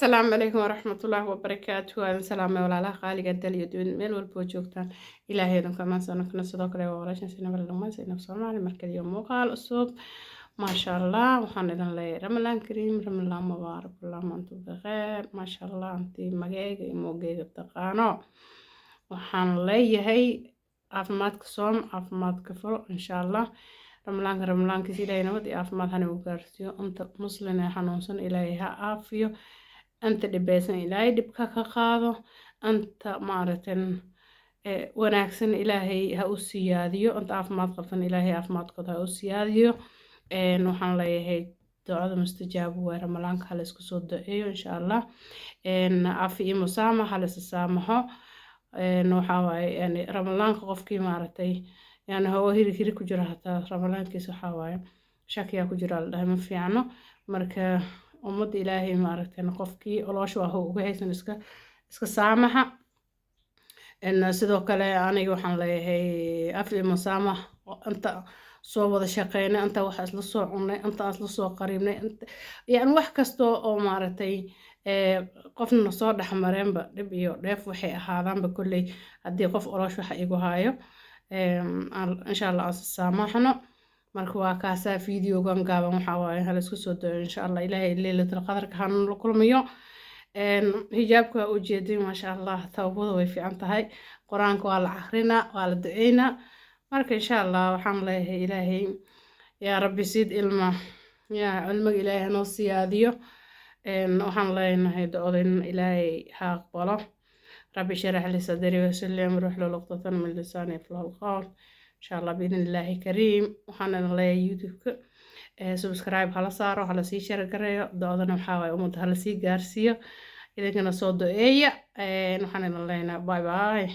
السلام عليكم ورحمة الله وبركاته وأنا سلامة ولا لا خالق الدليل دون ميل والبوجوكتان إلهي دون كمان سنة صدق لي ووراشن سنة باللوما سنة سومالي مركز يوم وقال أسوب ما شاء الله وحنا لله رمضان كريم رمضان مبارك اللهم أنتم بخير ما شاء الله أنتي مجيء موجي التقانو وحنا ليه عافماتك صوم عافماتك فرو إن شاء الله رمضان كسيدة نود عافمات هنوكرتيو أنت مسلم حنوسن إلهي عافيو أنت دبيسن إلهي دبكا كقاضو أنت مارتن wanaagsan ilaahay ha u siyaadiyo inta caafimaad qabtan ilaahay caafimaadkooda ha u siyaadiyo waxaan leeyahay ducada mustajaabo waa ramalaanka hala isku soo duceeyo insha allah cafi iyo musaamax hala isa saamaxo waxaa waaye yani ramalaanka qofkii maaragtay yani hawo hiri ku jira hataa ramalaankiisa waxaa waaye shakiyaa ku jira la dhahay ma fiicno marka ummadda ilaahay maaragtay qofkii oloosha waa uga haysan iska saamaxa sidoo kale aniga waxaan leeyahay afi musaamax inta soo wada shaqeynay inta waxa isla soo cunay inta isla soo qariibnay yani wax kasto oo maaragtay qofna soo dhaxmareenba dhib iyo dheef waxay ahaadaanba kulley haddii qof oloosh waxa igu haayo insha allah aan saamaxno marka waa kaasaa fiideogan gaaban waxaa waaye hala isku soo dayo insha allah ilaahay leelatul qadarka hanala kulmiyo hijaabka waa ujeedin maasha allah tawbada way fiican tahay qur-aanka waa la akrinaa waa la duceynaa marka insha allah waxaan leeyahay ilaahay yaa rabbi siid ilma yaa cilmiga ilaahay hanoo siyaadiyo waxaan leenahay ducodin ilaahay ha aqbalo rabbi sharax li sadri wayassir li amri wahlul uqdatan min lisani yafqahu qawl insha allah biidin illaahi kariim waxaan leeyahay youtube-ka subscribe hala saaro hala sii share gareeyo doodana waxaa waaye ummadda hala sii gaarsiiyo idinkana soo duceeya waxaan idin leenahay bye bye